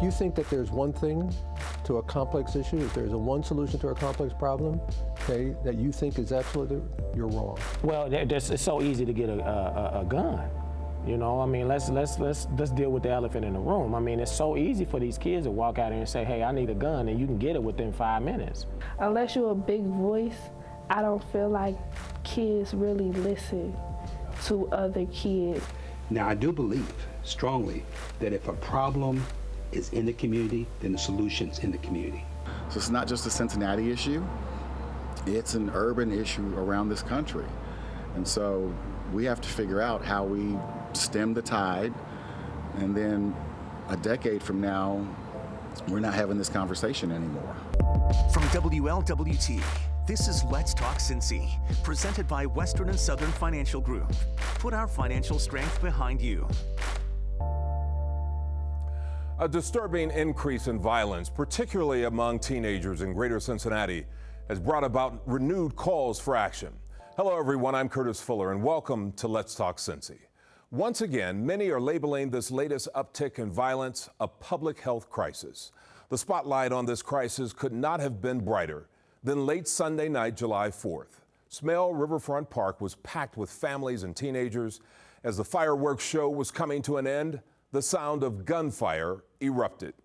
If you think that there's one thing to a complex issue, if there's a one solution to a complex problem, okay, that you think is absolutely, you're wrong. Well, it's so easy to get a gun. You know, I mean, let's deal with the elephant in the room. I mean, it's so easy for these kids to walk out here and say, hey, I need a gun, and you can get it within 5 minutes. Unless you're a big voice, I don't feel like kids really listen to other kids. Now, I do believe strongly that if a problem is in the community, then the solution's in the community. So it's not just a Cincinnati issue, it's an urban issue around this country. And so we have to figure out how we stem the tide, and then a decade from now, we're not having this conversation anymore. From WLWT, this is Let's Talk Cincy, presented by Western and Southern Financial Group. Put our financial strength behind you. A disturbing increase in violence, particularly among teenagers in Greater Cincinnati, has brought about renewed calls for action. Hello, everyone. I'm Curtis Fuller, and welcome to Let's Talk Cincy. Once again, many are labeling this latest uptick in violence a public health crisis. The spotlight on this crisis could not have been brighter than late Sunday night, July 4th. Smale Riverfront Park was packed with families and teenagers. As the fireworks show was coming to an end, the sound of gunfire erupted.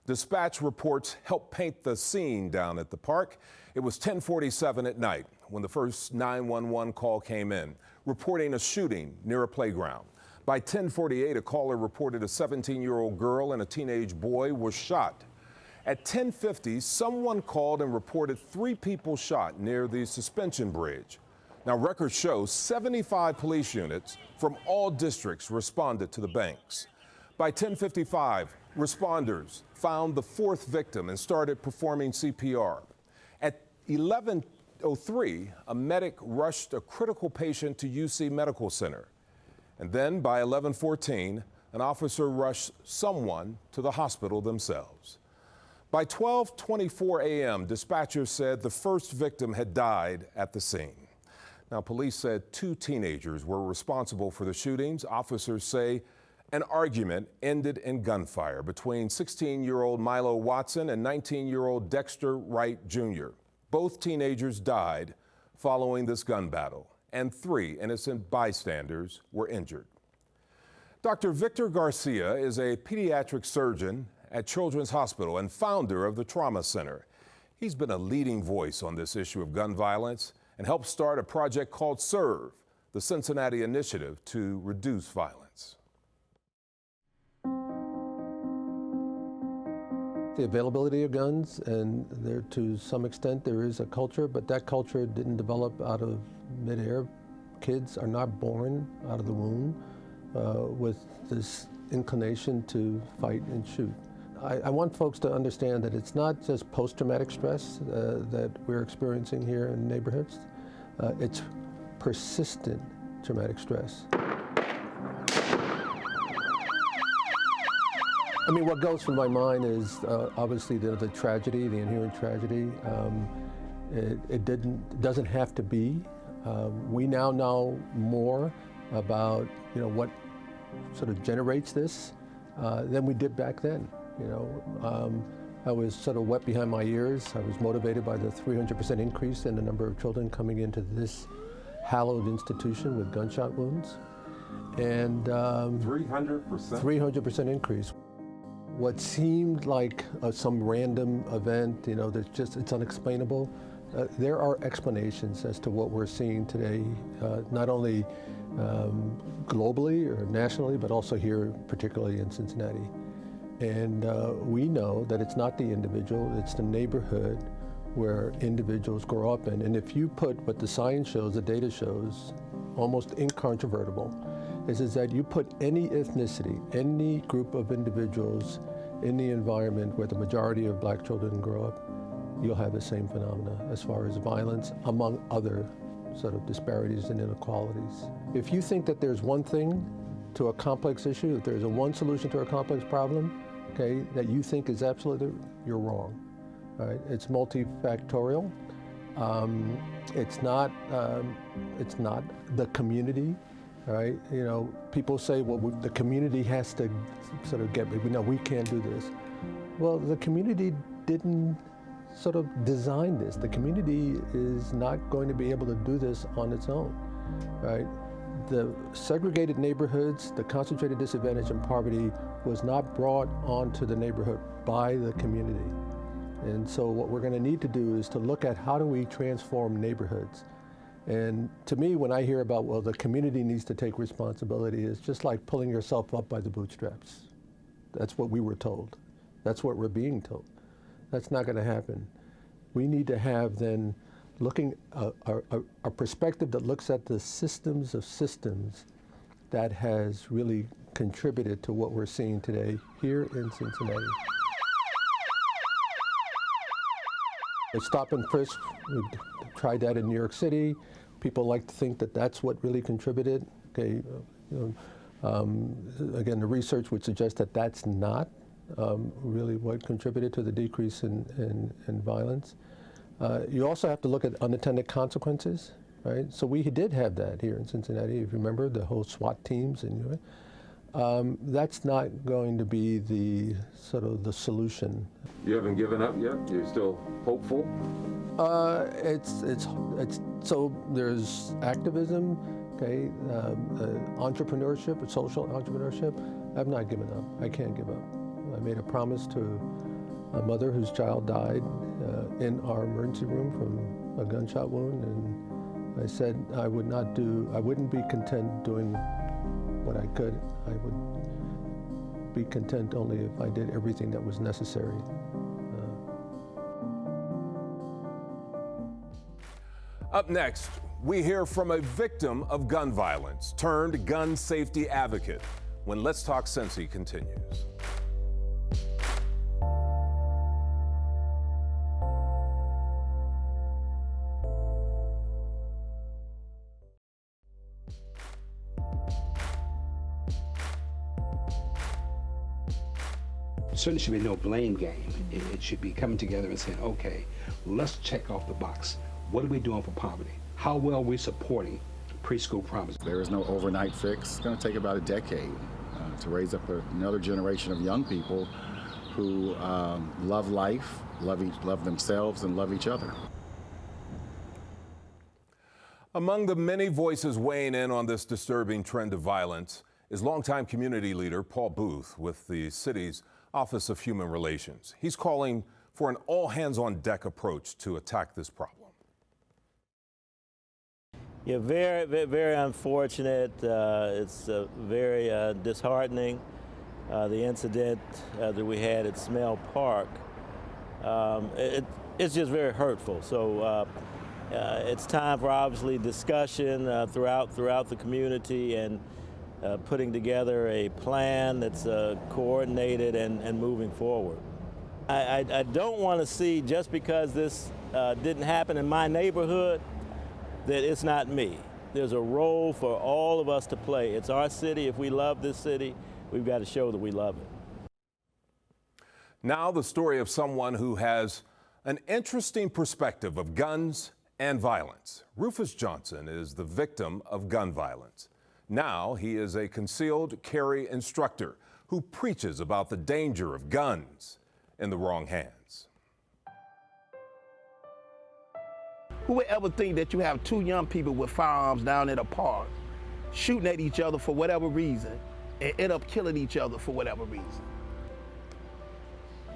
Dispatch reports helped paint the scene down at the park. It was 10:47 at night when the first 911 call came in, reporting a shooting near a playground. By 10:48, a caller reported a 17-year-old girl and a teenage boy was shot. At 10:50, someone called and reported 3 people shot near the suspension bridge. Now, records show 75 police units from all districts responded to the banks. By 10:55, responders found the 4th victim and started performing CPR. At 11:03, a medic rushed a critical patient to UC Medical Center. And then by 11:14, an officer rushed someone to the hospital themselves. By 12:24 a.m., dispatchers said the first victim had died at the scene. Now, police said 2 teenagers were responsible for the shootings. Officers say an argument ended in gunfire between 16-year-old Milo Watson and 19-year-old Dexter Wright Jr. Both teenagers died following this gun battle, and 3 innocent bystanders were injured. Dr. Victor Garcia is a pediatric surgeon at Children's Hospital and founder of the Trauma Center. He's been a leading voice on this issue of gun violence and helped start a project called SERVE, the Cincinnati initiative to reduce violence. The availability of guns, and there, to some extent, there is a culture, but that culture didn't develop out of midair. Kids are not born out of the womb with this inclination to fight and shoot. I want folks to understand that it's not just post-traumatic stress that we're experiencing here in neighborhoods. It's persistent traumatic stress. I mean, what goes through my mind is obviously the tragedy, the inherent tragedy. It doesn't have to be. We now know more about what sort of generates this than we did back then. I was sort of wet behind my ears. I was motivated by the 300% increase in the number of children coming into this hallowed institution with gunshot wounds, and 300%. 300% increase. What seemed like some random event, it's unexplainable. There are explanations as to what we're seeing today, not only globally or nationally, but also here, particularly in Cincinnati. And we know that it's not the individual, it's the neighborhood where individuals grow up in. And if you put what the science shows, the data shows, almost incontrovertible, is that you put any ethnicity, any group of individuals in the environment where the majority of black children grow up, you'll have the same phenomena as far as violence, among other sort of disparities and inequalities. If you think that there's one thing to a complex issue, if there's a one solution to a complex problem, okay, that you think is absolutely, you're wrong. All right? It's multifactorial. It's not the community. all right? You know, people say, well, the community has to sort of get, no, we can't do this. Well, the community didn't sort of design this. The community is not going to be able to do this on its own, right? The segregated neighborhoods, the concentrated disadvantage and poverty was not brought onto the neighborhood by the community. And so what we're going to need to do is to look at how do we transform neighborhoods. And to me, when I hear about, well, the community needs to take responsibility, it's just like pulling yourself up by the bootstraps. That's what we were told. That's what we're being told. That's not going to happen. We need to have then looking a perspective that looks at the systems of systems that has really contributed to what we're seeing today here in Cincinnati. The stop and frisk, we tried that in New York City. People like to think that that's what really contributed. Okay, again, the research would suggest that that's not really what contributed to the decrease in violence. You also have to look at unintended consequences, right? So we did have that here in Cincinnati, if you remember, the whole SWAT teams. That's not going to be the sort of the solution. You haven't given up yet? You're still hopeful? So there's activism, okay, entrepreneurship, social entrepreneurship. I've not given up. I can't give up. I made a promise to a mother whose child died in our emergency room from a gunshot wound, and I said I wouldn't be content doing what I could. I would be content only if I did everything that was necessary. Up next, we hear from a victim of gun violence turned gun safety advocate when Let's Talk Cincy continues. Certainly should be no blame game. It should be coming together and saying, okay, let's check off the box. What are we doing for poverty? How well are we supporting preschool promise? There is no overnight fix. It's going to take about a decade to raise up another generation of young people who love life, love themselves, and love each other. Among the many voices weighing in on this disturbing trend of violence is longtime community leader Paul Booth with the city's Office of Human Relations. He's calling for an all-hands-on-deck approach to attack this problem. Yeah, very, very, very unfortunate. It's very disheartening. The incident that we had at Smell Park, it's just very hurtful. So it's time for obviously discussion throughout the community and putting together a plan that's coordinated and moving forward. I don't want to see, just because this didn't happen in my neighborhood, that it's not me. There's a role for all of us to play. It's our city. If we love this city, we've got to show that we love it. Now the story of someone who has an interesting perspective of guns and violence. Rufus Johnson is the victim of gun violence. Now he is a concealed carry instructor who preaches about the danger of guns in the wrong hands. Who would ever think that you have two young people with firearms down at a park shooting at each other for whatever reason and end up killing each other for whatever reason?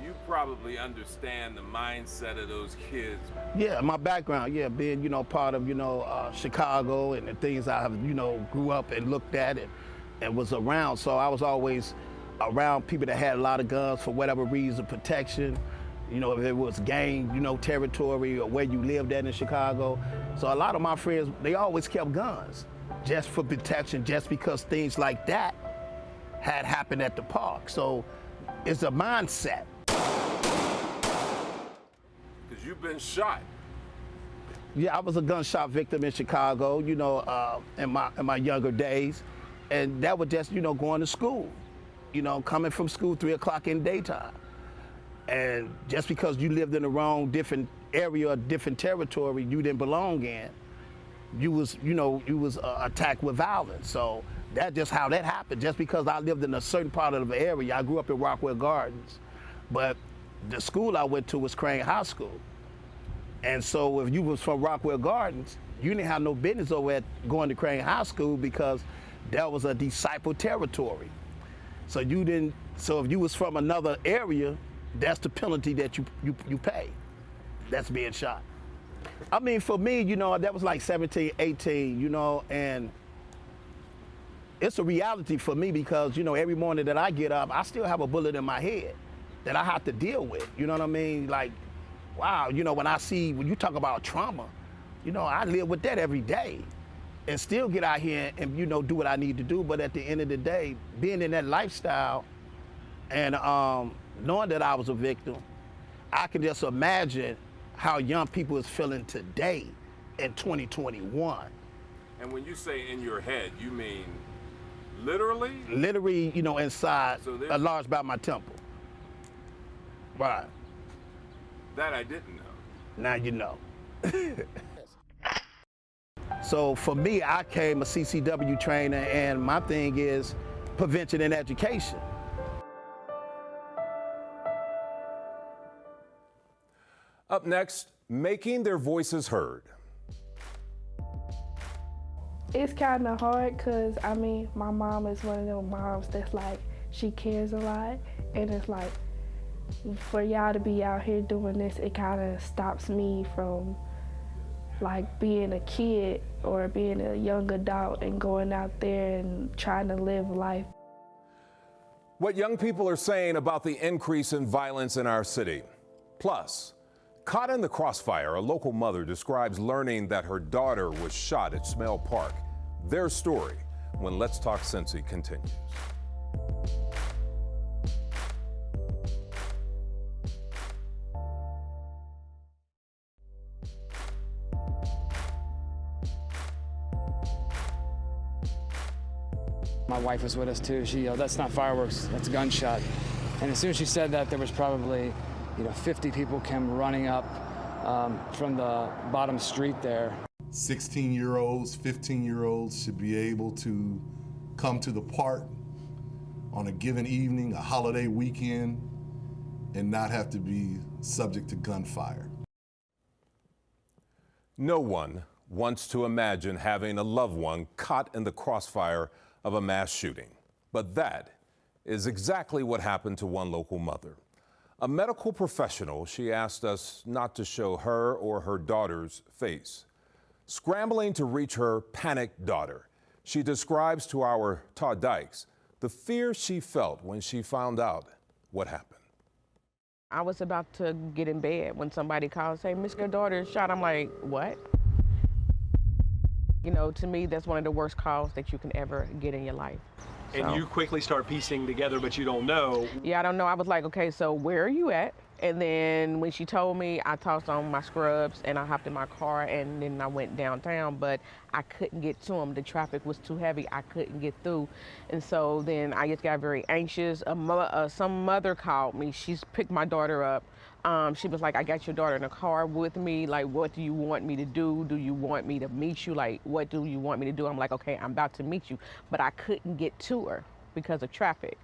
You probably understand the mindset of those kids. Yeah, my background, yeah, being, part of, Chicago and the things I have, grew up and looked at and was around. So I was always around people that had a lot of guns for whatever reason, protection. If it was gang, territory or where you lived at in Chicago. So a lot of my friends, they always kept guns just for protection, just because things like that had happened at the park. So it's a mindset. Because you've been shot. Yeah, I was a gunshot victim in Chicago, in my younger days. And that was just, going to school, coming from school 3 o'clock in the daytime. And just because you lived in the wrong different area or different territory you didn't belong in, you was attacked with violence. So that's just how that happened. Just because I lived in a certain part of the area, I grew up in Rockwell Gardens, but the school I went to was Crane High School. And so if you was from Rockwell Gardens, you didn't have no business over at going to Crane High School because that was a disciple territory. So you didn't. So if you was from another area, that's the penalty that you pay. That's being shot. I mean, for me, that was like 17, 18, and it's a reality for me because, every morning that I get up, I still have a bullet in my head that I have to deal with. You know what I mean? Like, wow, when you talk about trauma, I live with that every day and still get out here and, do what I need to do. But at the end of the day, being in that lifestyle and knowing that I was a victim, I can just imagine how young people is feeling today in 2021. And when you say in your head, you mean literally? Literally, inside, a large about my temple. Right. That I didn't know. Now you know. So for me, I came a CCW trainer, and my thing is prevention and education. Up next, making their voices heard. It's kind of hard because, my mom is one of those moms that's like, she cares a lot, and it's like, for y'all to be out here doing this, it kind of stops me from like being a kid or being a young adult and going out there and trying to live life. What young people are saying about the increase in violence in our city. Plus, caught in the crossfire, a local mother describes learning that her daughter was shot at Smale Park. Their story when Let's Talk Cincy continues. My wife was with us too. She yelled, "That's not fireworks, that's a gunshot." And as soon as she said that, there was probably 50 people came running up from the bottom street there. 16-year-olds, 15-year-olds should be able to come to the park on a given evening, a holiday weekend, and not have to be subject to gunfire. No one wants to imagine having a loved one caught in the crossfire of a mass shooting. But that is exactly what happened to one local mother. A medical professional, she asked us not to show her or her daughter's face. Scrambling to reach her panicked daughter, she describes to our Todd Dykes the fear she felt when she found out what happened. I was about to get in bed when somebody called, say, "Miss, your daughter is shot." I'm like, what? To me, that's one of the worst calls that you can ever get in your life. And you quickly start piecing together, but you don't know. Yeah, I don't know. I was like, okay, so where are you at? And then when she told me, I tossed on my scrubs and I hopped in my car and then I went downtown, but I couldn't get to them. The traffic was too heavy. I couldn't get through. And so then I just got very anxious. Some mother called me. She's picked my daughter up. She was like, "I got your daughter in the car with me. Like, what do you want me to do? Do you want me to meet you? Like, what do you want me to do?" I'm like, "Okay, I'm about to meet you." But I couldn't get to her because of traffic.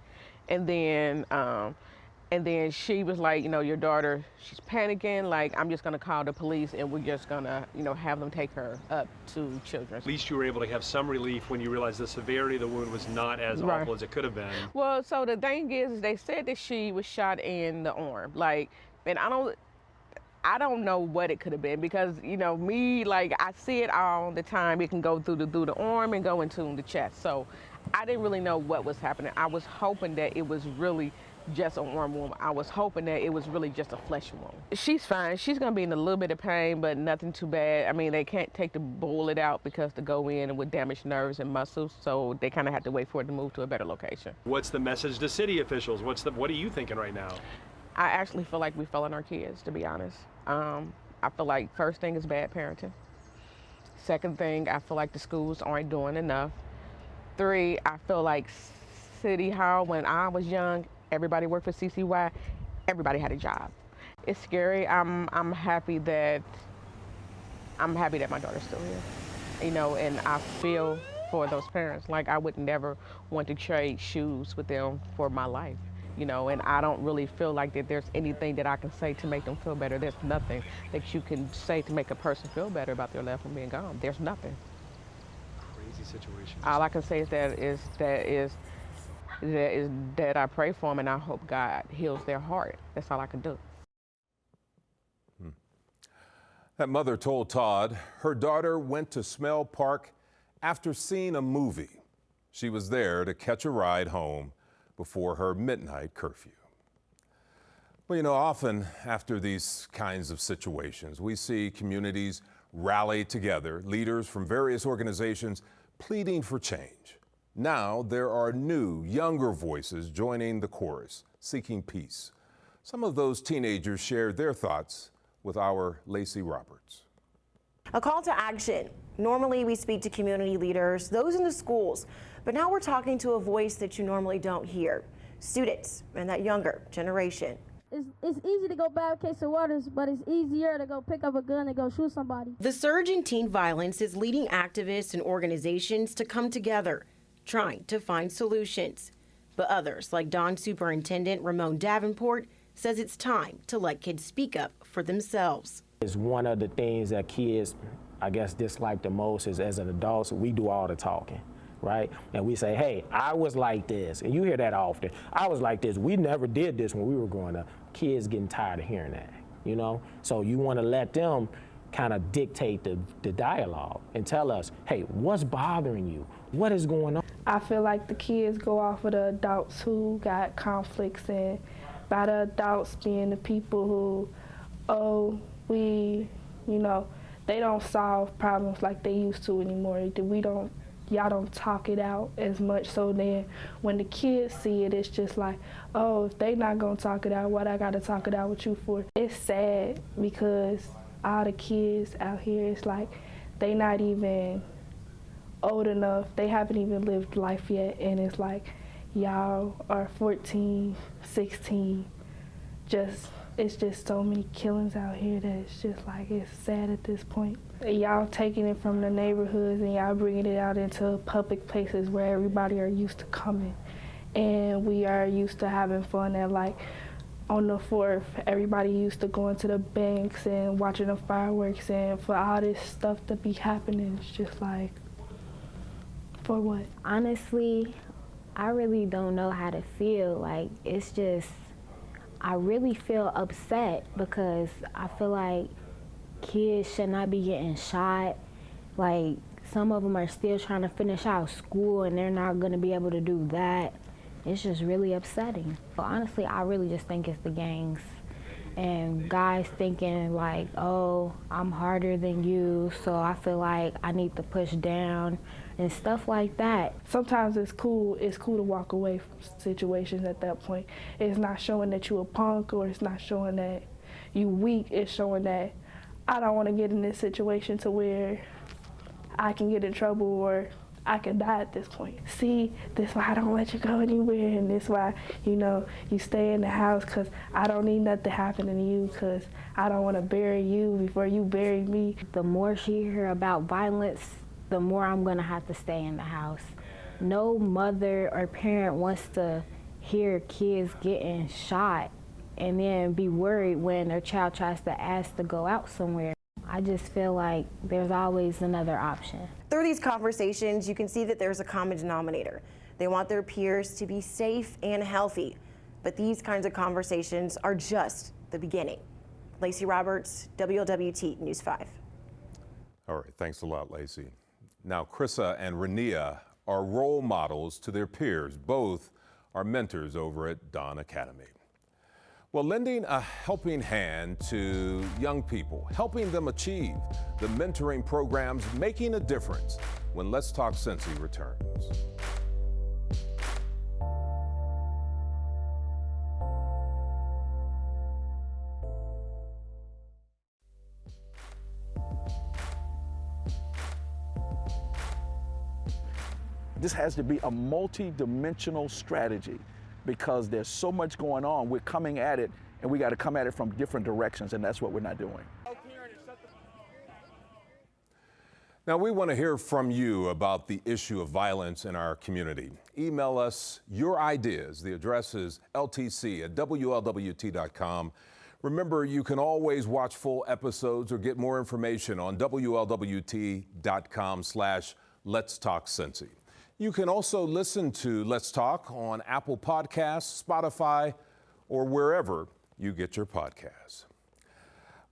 And then she was like, "Your daughter, she's panicking. Like, I'm just gonna call the police and we're just gonna, have them take her up to Children's." At least you were able to have some relief when you realized the severity of the wound was not as awful as it could have been. Well, so the thing is, they said that she was shot in the arm. Like, and I don't know what it could have been because, me, like, I see it all the time. It can go through the arm and go into the chest. So I didn't really know what was happening. I was hoping that it was really just an arm wound. I was hoping that it was really just a flesh wound. She's fine. She's going to be in a little bit of pain, but nothing too bad. They can't take the bullet out because to go in it would damage nerves and muscles, so they kind of have to wait for it to move to a better location. What's the message to city officials? What are you thinking right now? I actually feel like we fell on our kids, to be honest. I feel like first thing is bad parenting. Second thing, I feel like the schools aren't doing enough. 3, I feel like City Hall, when I was young, everybody worked for CCY, everybody had a job. It's scary. I'm happy that my daughter's still here. you know, and I feel for those parents. Like, I would never want to trade shoes with them for my life, you know, and I don't really feel like that there's anything that I can say to make them feel better. There's nothing that you can say to make a person feel better about their loved one being gone. There's nothing. Crazy situation. All I can say is that I pray for them and I hope God heals their heart. That's all I can do. That mother told Todd her daughter went to Smell Park after seeing a movie. She was there to catch a ride home before her midnight curfew. Well, you know, often after these kinds of situations, we see communities rally together, leaders from various organizations pleading for change. Now there are new, younger voices joining the chorus, seeking peace. Some of those teenagers shared their thoughts with our Lacey Roberts. A call to action. Normally we speak to community leaders, those in the schools, but now we're talking to a voice that you normally don't hear. Students and that younger generation. It's easy to go buy a case of waters, but it's easier to go pick up a gun and go shoot somebody. The surge in teen violence is leading activists and organizations to come together, trying to find solutions. But others, like Dawn Superintendent Ramon Davenport, says it's time to let kids speak up for themselves. It's one of the things that kids, I guess, dislike the most is as an adult, we do all the talking, right? And we say, hey, I was like this, and you hear that often. I was like this. We never did this when we were growing up. Kids getting tired of hearing that, you know? So you want to let them kind of dictate the dialogue and tell us, hey, what's bothering you? What is going on? I feel like the kids go off of the adults who got conflicts, and by the adults being the people who, they don't solve problems like they used to anymore. Y'all don't talk it out as much. So then when the kids see it, it's just like, oh, if they not gonna talk it out, what I gotta talk it out with you for? It's sad because all the kids out here, it's like they not even old enough. They haven't even lived life yet. And it's like, y'all are 14, 16, it's just so many killings out here that it's just like, it's sad at this point. Y'all taking it from the neighborhoods and y'all bringing it out into public places where everybody are used to coming. And we are used to having fun at, like, on the 4th, everybody used to going to the banks and watching the fireworks, and for all this stuff to be happening, it's just like, for what? Honestly, I really don't know how to feel. Like, it's just, I really feel upset because I feel like kids should not be getting shot. Like, some of them are still trying to finish out school and they're not gonna be able to do that. It's just really upsetting. But honestly, I really just think it's the gangs and guys thinking like, oh, I'm harder than you, so I feel like I need to push down and stuff like that. Sometimes it's cool to walk away from situations at that point. It's not showing that you a punk, or it's not showing that you weak. It's showing that I don't want to get in this situation to where I can get in trouble or I can die at this point. See, this is why I don't let you go anywhere, and this is why, you stay in the house, because I don't need nothing happening to you, because I don't want to bury you before you bury me. The more she hears about violence, the more I'm going to have to stay in the house. No mother or parent wants to hear kids getting shot and then be worried when their child tries to ask to go out somewhere. I just feel like there's always another option. Through these conversations, you can see that there's a common denominator. They want their peers to be safe and healthy, but these kinds of conversations are just the beginning. Lacey Roberts, WLWT News 5. All right, thanks a lot, Lacey. Now, Krissa and Rania are role models to their peers. Both are mentors over at Dawn Academy. Well, lending a helping hand to young people, helping them achieve the mentoring programs, making a difference when Let's Talk Cincy returns. This has to be a multi-dimensional strategy because there's so much going on. We're coming at it, and we got to come at it from different directions, and that's what we're not doing. Now, we want to hear from you about the issue of violence in our community. Email us your ideas. The address is ltc@wlwt.com. Remember, you can always watch full episodes or get more information on wlwt.com/letstalkcincy. You can also listen to Let's Talk on Apple Podcasts, Spotify, or wherever you get your podcasts.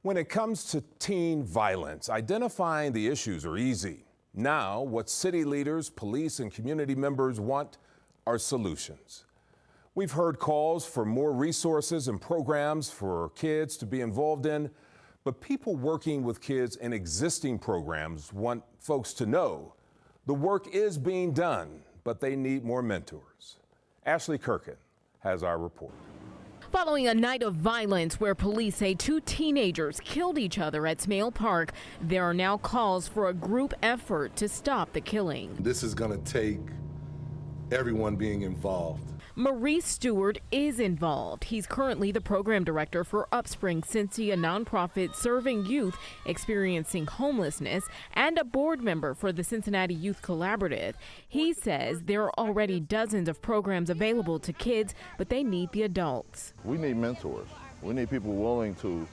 When it comes to teen violence, identifying the issues are easy. Now, what city leaders, police, and community members want are solutions. We've heard calls for more resources and programs for kids to be involved in, but people working with kids in existing programs want folks to know the work is being done, but they need more mentors. Ashley Kirkin has our report. Following a night of violence where police say 2 teenagers killed each other at Smale Park, there are now calls for a group effort to stop the killing. This is going to take everyone being involved. Maurice Stewart is involved. He's currently the program director for Upspring Cincy, a nonprofit serving youth experiencing homelessness, and a board member for the Cincinnati Youth Collaborative. He says there are already dozens of programs available to kids, but they need the adults. We need mentors. We need people willing to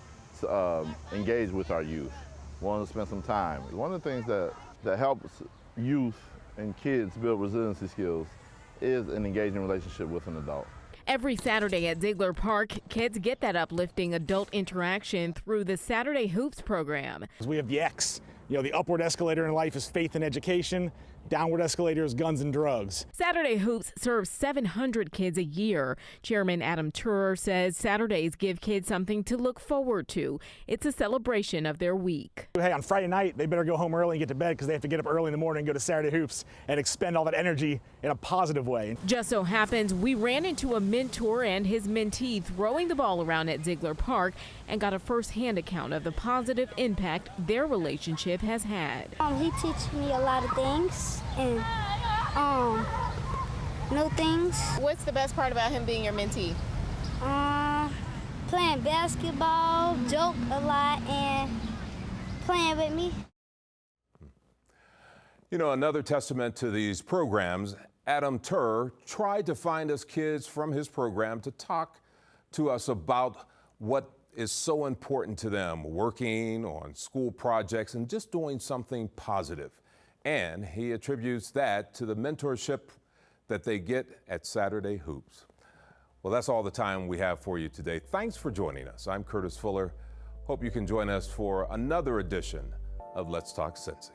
engage with our youth, willing to spend some time. One of the things that helps youth and kids build resiliency skills is an engaging relationship with an adult. Every Saturday at Ziegler Park, kids get that uplifting adult interaction through the Saturday Hoops program. We have the X. You know, the upward escalator in life is faith and education. Downward escalator is guns and drugs. Saturday Hoops serves 700 kids a year. Chairman Adam Turer says Saturdays give kids something to look forward to. It's a celebration of their week. Hey, on Friday night, they better go home early and get to bed because they have to get up early in the morning and go to Saturday Hoops and expend all that energy in a positive way. Just so happens we ran into a mentor and his mentee throwing the ball around at Ziegler Park and got a first-hand account of the positive impact their relationship has had. He teaches me a lot of things and new things. What's the best part about him being your mentee? Playing basketball, joke a lot, and playing with me. You know, another testament to these programs, Adam Turer tried to find us kids from his program to talk to us about what is so important to them, working on school projects and just doing something positive. And he attributes that to the mentorship that they get at Saturday Hoops. Well, that's all the time we have for you today. Thanks for joining us. I'm Curtis Fuller. Hope you can join us for another edition of Let's Talk Cincy.